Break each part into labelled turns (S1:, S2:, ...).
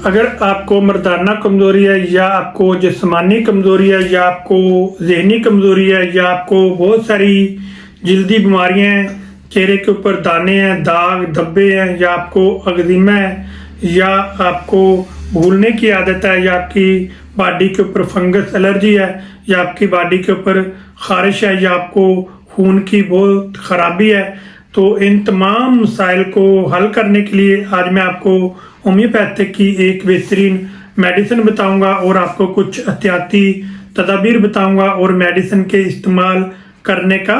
S1: अगर आपको मर्दाना कमज़ोरी है या आपको जिस्मानी कमज़ोरी है या आपको ज़हनी कमज़ोरी है या आपको बहुत सारी जल्दी बीमारियां हैं, चेहरे के ऊपर दाने हैं, दाग धब्बे हैं, या आपको अग्जिमा है, या आपको भूलने की आदत है, या आपकी बॉडी के ऊपर फंगस एलर्जी है, या आपकी बॉडी के ऊपर खारिश है, या आपको खून की बहुत ख़राबी है, तो इन तमाम मसाइल को हल करने के लिए आज मैं आपको होम्योपैथिक की एक बेहतरीन मेडिसिन बताऊंगा और आपको कुछ एहतियाती तदाबीर बताऊंगा और मेडिसिन के इस्तेमाल करने का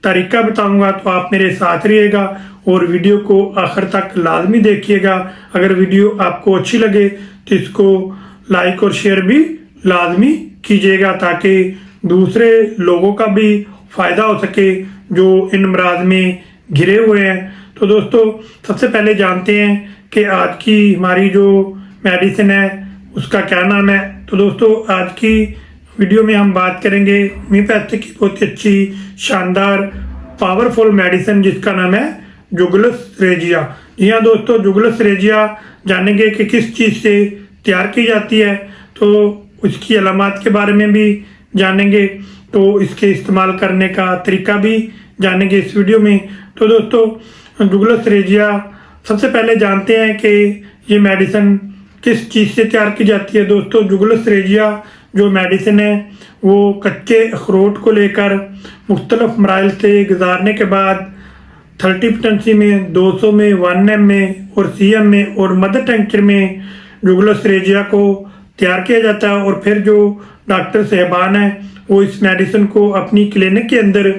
S1: तरीका बताऊंगा। तो आप मेरे साथ रहिएगा और वीडियो को आखिर तक लाजमी देखिएगा। अगर वीडियो आपको अच्छी लगे तो इसको लाइक और शेयर भी लाजमी कीजिएगा ताकि दूसरे लोगों का भी फ़ायदा हो सके जो इन अमराज में घिरे हुए हैं। तो दोस्तों सबसे पहले जानते हैं कि आज की हमारी जो मेडिसिन है उसका क्या नाम है। तो दोस्तों आज की वीडियो में हम बात करेंगे होम्योपैथिक की बहुत ही अच्छी शानदार पावरफुल मेडिसिन जिसका नाम है जुगलस रेजिया। जी हाँ दोस्तों, जुगलस रेजिया जानेंगे कि किस चीज़ से तैयार की जाती है, तो उसकी अलामात के बारे में भी जानेंगे, तो इसके इस्तेमाल करने का तरीका भी जानेंगे इस वीडियो में। तो दोस्तों जुगलस रेजिया सबसे पहले जानते हैं कि ये मेडिसिन किस चीज़ से तैयार की जाती है। दोस्तों जुगलस रेजिया जो मेडिसिन है वो कच्चे अखरोट को लेकर मुख्तलिफ मराइल से गुजारने के बाद 30 पोटेंसी में, 200 में, 1 m में और CM में और मदर टेंचर में जुगलस रेजिया को तैयार किया जाता है। और फिर जो डॉक्टर साहबान हैं वो इस मेडिसिन को अपनी क्लिनिक के अंदर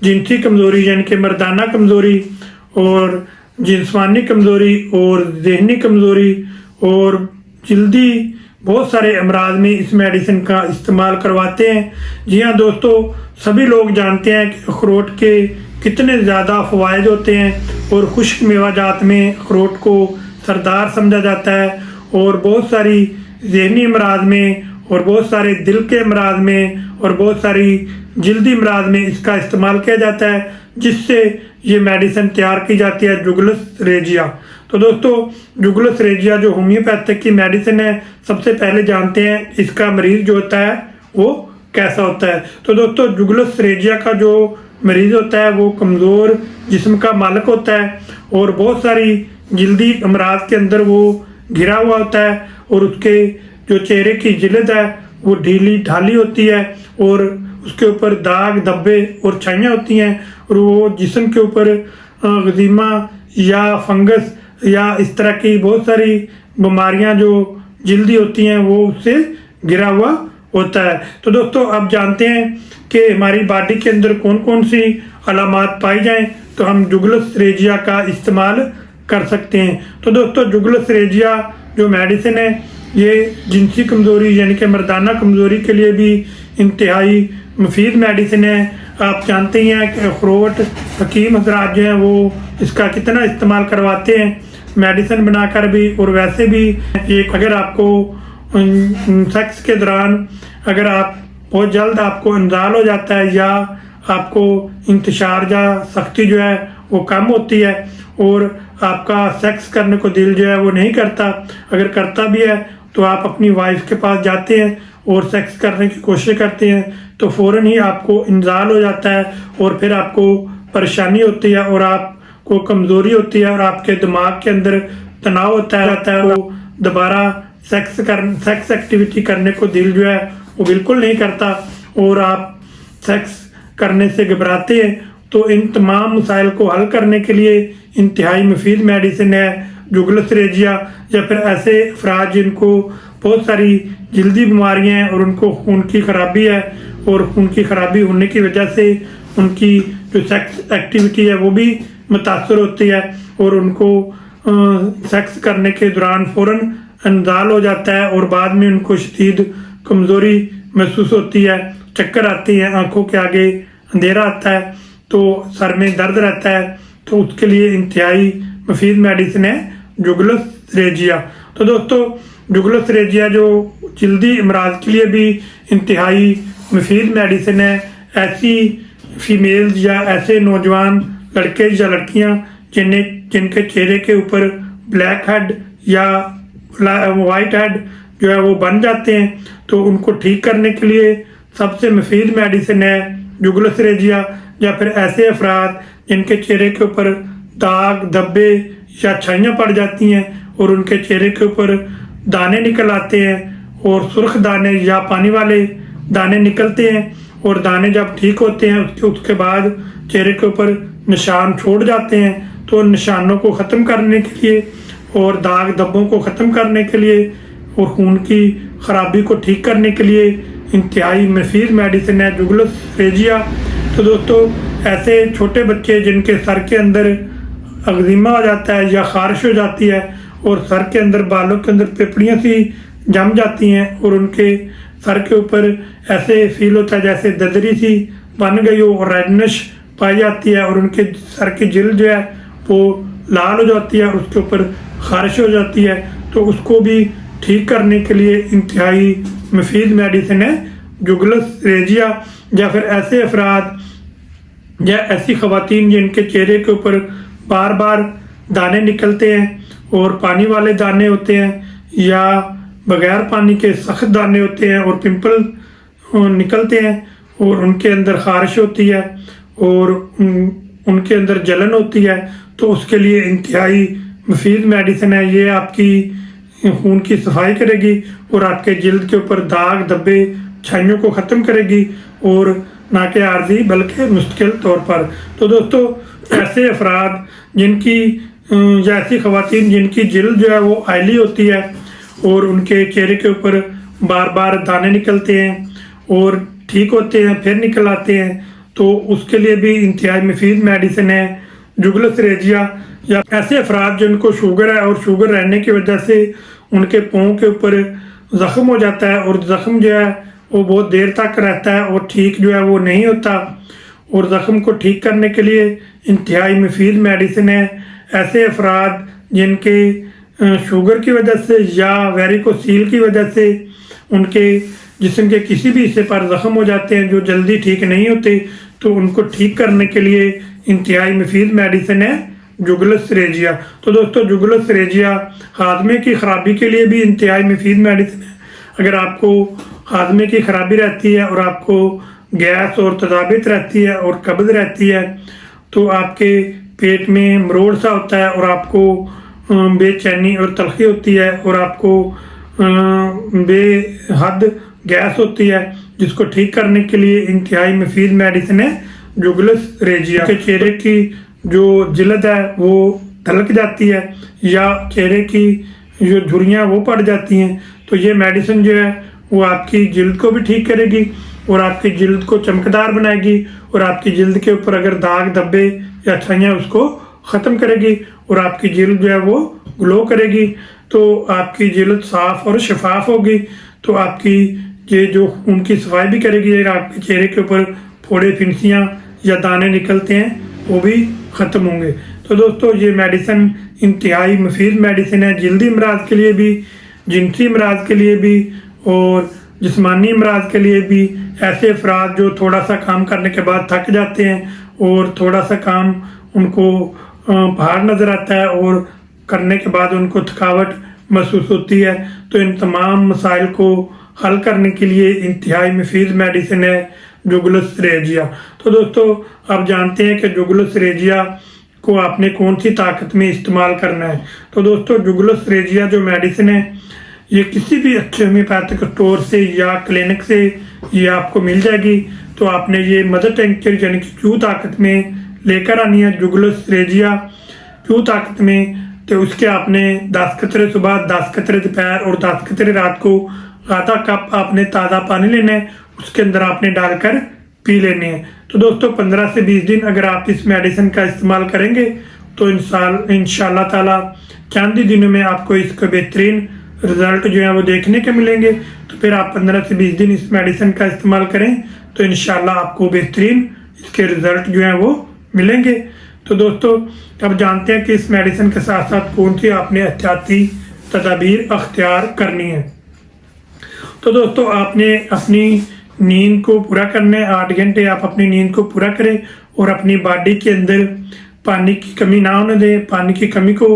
S1: जिनसी कमज़ोरी यानी कि मर्दाना कमज़ोरी और जिस्मानी कमज़ोरी और ज़हनी कमज़ोरी और जल्दी बहुत सारे अमराज में इस मेडिसिन का इस्तेमाल करवाते हैं। जी हाँ दोस्तों, सभी लोग जानते हैं कि अखरोट के कितने ज़्यादा फ़वाइद होते हैं और खुश्क मेवा जात में अखरोट को सरदार समझा जाता है और बहुत सारी ज़हनी अमराज में और बहुत सारे दिल के अमराज में और बहुत सारी जल्दी अमराज में इसका इस्तेमाल किया जाता है, जिससे ये मेडिसिन तैयार की जाती है जुगलस रेजिया। तो दोस्तों जुगलस रेजिया जो होम्योपैथिक की मेडिसिन है, सबसे पहले जानते हैं इसका मरीज जो होता है वो कैसा होता है। तो दोस्तों जुगलस रेजिया का जो मरीज होता है वो कमज़ोर जिस्म का मालिक होता है और बहुत सारी जल्दी अमराज के अंदर वो घिरा हुआ होता है और उसके जो चेहरे की जिल्द है वो ढीली ढाली होती है और उसके ऊपर दाग धब्बे और छाइयाँ होती हैं और वो जिस्म के ऊपर अग्जिमा या फंगस या इस तरह की बहुत सारी बीमारियां जो जल्दी होती हैं वो उससे घिरा हुआ होता है। तो दोस्तों अब जानते हैं कि हमारी बॉडी के अंदर कौन कौन सी अलामात पाई जाएं तो हम जुगलस रेजिया का इस्तेमाल कर सकते हैं। तो दोस्तों जुगलस रेजिया जो मेडिसिन है ये जिनसी कमज़ोरी यानी कि मर्दाना कमज़ोरी के लिए भी इंतहाई मुफीद मेडिसिन है। आप जानते ही हैं कि अखरोट हकीम हजरात जो हैं वो इसका कितना इस्तेमाल करवाते हैं मेडिसिन बनाकर भी और वैसे भी। एक अगर आपको सेक्स के दौरान अगर आप बहुत जल्द आपको इंजाल हो जाता है या आपको इंतशार या सख्ती जो है वो कम होती है और आपका सेक्स करने को दिल जो है वो नहीं करता, अगर करता भी है तो आप अपनी वाइफ के पास जाते हैं और सेक्स करने की कोशिश करते हैं तो फ़ौरन ही आपको इंजाल हो जाता है और फिर आपको परेशानी होती है और आपको कमज़ोरी होती है और आपके दिमाग के अंदर तनाव होता है वो दोबारा सेक्स एक्टिविटी करने को दिल जो है वो बिल्कुल नहीं करता और आप सेक्स करने से घबराते हैं। तो इन तमाम मसाइल को हल करने के लिए इंतहाई मुफीद मेडिसिन है जुगलस रेजिया। या फिर ऐसे अफराद जिनको बहुत सारी जल्दी बीमारियां हैं और उनको खून की खराबी है और खून की खराबी होने की वजह से उनकी जो सेक्स एक्टिविटी है वो भी मुतासर होती है और उनको सेक्स करने के दौरान फ़ौरन इंजाल हो जाता है और बाद में उनको शदीद कमज़ोरी महसूस होती है, चक्कर आती हैं, आंखों के आगे अंधेरा आता है, तो सर में दर्द रहता है। तो उसके लिए इंतहाई मुफीद मेडिसिन है जुगलस रेजिया। तो दोस्तों जुगलस रेजिया जो जल्दी अमराज के लिए भी इंतहाई मुफीद मेडिसिन है। ऐसी फीमेल्स या ऐसे नौजवान लड़के या लड़कियां जिनके चेहरे के ऊपर ब्लैक हेड या वाइट हेड जो है वो बन जाते हैं। तो उनको ठीक करने के लिए सबसे मुफीद मेडिसिन है जुगलस रेजिया। या फिर ऐसे अफराद जिनके चेहरे के ऊपर दाग धब्बे या छाइयाँ पड़ जाती हैं और उनके चेहरे के ऊपर दाने निकल आते हैं और सुर्ख दाने या पानी वाले दाने निकलते हैं, और दाने जब ठीक होते हैं उसके बाद चेहरे के ऊपर निशान छोड़ जाते हैं, तो निशानों को ख़त्म करने के लिए और दाग धब्बों को ख़त्म करने के लिए और खून की ख़राबी को ठीक करने के लिए इंतहाई मुफीद मेडिसिन है जुगलस रेजिया। तो दोस्तों, ऐसे छोटे बच्चे जिनके सर के अंदर अग्जिमा हो जाता है या खारिश हो जाती है और सर के अंदर बालों के अंदर पिपड़ियाँ सी जम जाती हैं और उनके सर के ऊपर ऐसे फील होता है जैसे ददरी सी बन गई हो और रेडनेस पाई जाती है और उनके सर की जिल्द जो है वो लाल हो जाती है और उसके ऊपर खारिश हो जाती है, तो उसको भी ठीक करने के लिए इंतहाई मुफीद मेडिसिन है जुगलस रेजिया। या फिर ऐसे अफराद या ऐसी ख़वातीन जिनके चेहरे के ऊपर बार बार दाने निकलते हैं और पानी वाले दाने होते हैं या बगैर पानी के सख्त दाने होते हैं और पिंपल निकलते हैं और उनके अंदर खारिश होती है और उनके अंदर जलन होती है, तो उसके लिए इंतहाई मुफीद मेडिसिन है। ये आपकी खून की सफाई करेगी और आपके जिल्द के ऊपर दाग धब्बे छाइयों को ख़त्म करेगी और ना कि आर्जी बल्कि मुस्तकिल तौर पर। तो दोस्तों, ऐसे अफराद जिनकी या ऐसी ख़वातीन जिनकी जिल्द जो है वो आयली होती है और उनके चेहरे के ऊपर बार बार दाने निकलते हैं और ठीक होते हैं फिर निकल आते हैं, तो उसके लिए भी इंतहाई मुफीद मेडिसिन है जुगलस रेजिया। या ऐसे अफराद जिनको शुगर है और शुगर रहने की वजह से उनके पाँव के ऊपर ज़ख़म हो जाता है और ज़ख़म जो है वो बहुत देर तक रहता है और ठीक जो है वो नहीं होता, और ज़ख़म को ठीक करने के लिए इंतहाई मुफीद मेडिसिन है। ऐसे अफराद जिनके शुगर की वजह से या वेरिकोसील की वजह से उनके जिस्म के किसी भी हिस्से पर ज़ख़म हो जाते हैं जो जल्दी ठीक नहीं होते, तो उनको ठीक करने के लिए इंतहाई मुफीद मेडिसिन है जुगलस रेजिया। तो दोस्तों, जुगलस रेजिया हाजमे की ख़राबी के लिए भी इंतहाई मुफीद मेडिसिन है। अगर आपको हाजमे की ख़राबी रहती है और आपको गैस और तजाबित रहती है और कब्ज़ रहती है, तो आपके पेट में मरोड़ सा होता है और आपको बेचैनी और तलखी होती है और आपको बेहद गैस होती है, जिसको ठीक करने के लिए इंतहाई मुफीद मेडिसिन है जुगलस रेजिया। के चेहरे की जो जिल्द है वो ढलक जाती है या चेहरे की जो झुर्रियाँ वो पड़ जाती हैं, तो ये मेडिसिन जो है वो आपकी जिल्द को भी ठीक करेगी और आपकी जिल्द को चमकदार बनाएगी और आपकी जिल्द के ऊपर अगर दाग धब्बे या छाइयाँ उसको ख़त्म करेगी और आपकी जिल्द जो है वो ग्लो करेगी, तो आपकी जिल्द साफ़ और शफाफ होगी, तो आपकी ये जो खून की सफाई भी करेगी और आपके चेहरे के ऊपर फोड़े फिंसियाँ या दाने निकलते हैं वो भी ख़त्म होंगे। तो दोस्तों, ये मेडिसिन इंतहाई मुफीद मेडिसिन है जिल्दी अमराज के लिए भी, जिनसी अमराज के लिए भी और जिस्मानी अमराज के लिए भी। ऐसे अफराद जो थोड़ा सा काम करने के बाद थक जाते हैं और थोड़ा सा काम उनको भार नज़र आता है और करने के बाद उनको थकावट महसूस होती है, तो इन तमाम मसाइल को हल करने के लिए इंतहाई मुफीद मेडिसिन है जुगलस रेजिया। तो दोस्तों, आप जानते हैं कि जुगलस रेजिया को आपने कौन सी ताकत में इस्तेमाल करना है। तो दोस्तों, जुगलस रेजिया जो मेडिसिन है ये किसी भी अच्छे होम्योपैथिक स्टोर से या क्लिनिक से ये आपको मिल जाएगी। तो आपने ये मदर टिंचर यानी कि क्यू ताकत में लेकर आनी है जुगलस रेजिया क्यू ताकत में। तो उसके आपने 10 कतरे सुबह, 10 कतरे दोपहर और 10 कतरे रात को आधा कप आपने ताज़ा पानी लेना है, उसके अंदर आपने डालकर पी लेने हैं। तो दोस्तों, 15 से 20 दिन अगर आप इस मेडिसिन का इस्तेमाल करेंगे तो इंशाल्लाह ताला चंद ही दिनों में आपको इसका बेहतरीन रिजल्ट जो है वो देखने के मिलेंगे। तो फिर आप 15 से 20 दिन इस मेडिसिन का इस्तेमाल करें तो इंशाल्लाह आपको बेहतरीन इसके रिजल्ट जो हैं वो मिलेंगे। तो दोस्तों, अब जानते हैं कि इस मेडिसिन के साथ साथ कौन सी आपने एहतियाती तदाबीर अख्तियार करनी है। तो दोस्तों, आपने अपनी नींद को पूरा करना है। 8 घंटे आप अपनी नींद को पूरा करें और अपनी बॉडी के अंदर पानी की कमी ना होने दें। पानी की कमी को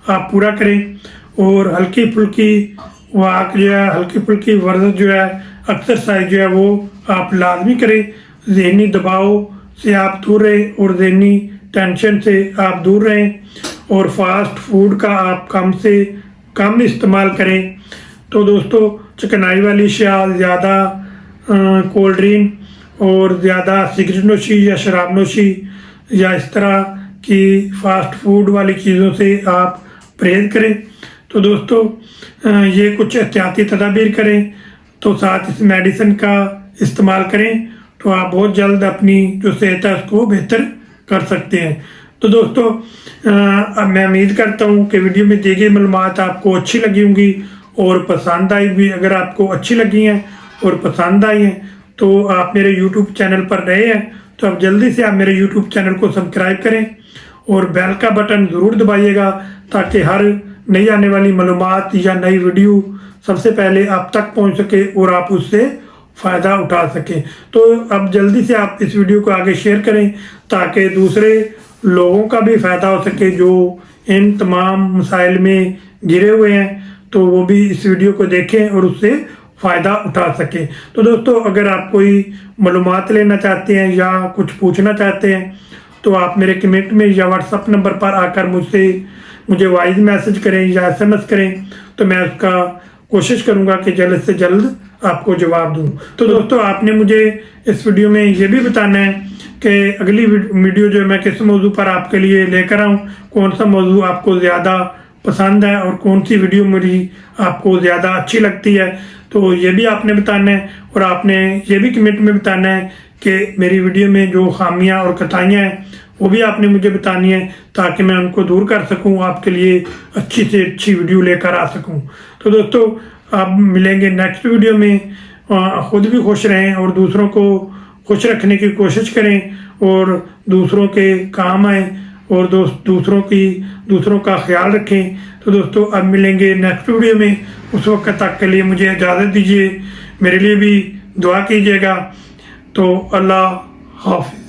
S1: आप पूरा करें اور ہلکی پھلکی واک جو ہے، ہلکی پھلکی ورزش جو ہے، ایکسرسائز جو ہے وہ آپ لازمی کریں. ذہنی دباؤ سے آپ دور رہیں اور ذہنی ٹینشن سے آپ دور رہیں، اور فاسٹ فوڈ کا آپ کم سے کم استعمال کریں. تو دوستو چکنائی والی اشیاء، زیادہ کولڈ ڈرنک اور زیادہ سگریٹ نوشی یا شراب نوشی یا اس طرح کی فاسٹ فوڈ والی چیزوں سے آپ پرہیز کریں. تو دوستو یہ کچھ احتیاطی تدابیر کریں، تو ساتھ اس میڈیسن کا استعمال کریں، تو آپ بہت جلد اپنی جو صحت ہے اس کو بہتر کر سکتے ہیں. تو دوستو میں امید کرتا ہوں کہ ویڈیو میں دی گئی معلومات آپ کو اچھی لگی ہوں گی اور پسند آئی بھی. اگر آپ کو اچھی لگی ہیں اور پسند آئی ہیں تو آپ میرے یوٹیوب چینل پر رہے ہیں تو آپ جلدی سے آپ میرے یوٹیوب چینل کو سبسکرائب کریں اور بیل کا بٹن ضرور دبائیے گا، تاکہ ہر نئی آنے والی معلومات یا نئی ویڈیو سب سے پہلے آپ تک پہنچ سکے اور آپ اس سے فائدہ اٹھا سکیں. تو اب جلدی سے آپ اس ویڈیو کو آگے شیئر کریں تاکہ دوسرے لوگوں کا بھی فائدہ ہو سکے جو ان تمام مسائل میں گرے ہوئے ہیں، تو وہ بھی اس ویڈیو کو دیکھیں اور اس سے فائدہ اٹھا سکیں. تو دوستو اگر آپ کوئی معلومات لینا چاہتے ہیں یا کچھ پوچھنا چاہتے ہیں تو آپ میرے کمنٹ میں یا واٹس اپ نمبر پر آ کر مجھے وائس میسج کریں یا SMS کریں، تو میں اس کا کوشش کروں گا کہ جلد سے جلد آپ کو جواب دوں. تو دوستو آپ نے مجھے اس ویڈیو میں یہ بھی بتانا ہے کہ اگلی ویڈیو جو میں کس موضوع پر آپ کے لیے لے کر آؤں، کون سا موضوع آپ کو زیادہ پسند ہے اور کون سی ویڈیو میری آپ کو زیادہ اچھی لگتی ہے. تو یہ بھی آپ نے بتانا ہے، اور آپ نے یہ بھی کمنٹ میں بتانا ہے کہ میری ویڈیو میں جو خامیاں اور کوتاہیاں ہیں وہ بھی آپ نے مجھے بتانی ہے، تاکہ میں ان کو دور کر سکوں، آپ کے لیے اچھی سے اچھی ویڈیو لے کر آ سکوں. تو دوستو آپ ملیں گے نیکسٹ ویڈیو میں. خود بھی خوش رہیں اور دوسروں کو خوش رکھنے کی کوشش کریں اور دوسروں کے کام آئیں اور دوسروں کا خیال رکھیں. تو دوستو اب ملیں گے نیکسٹ ویڈیو میں. اس وقت تک کے لیے مجھے اجازت دیجیے، میرے لیے بھی دعا کیجیے گا. تو اللہ حافظ.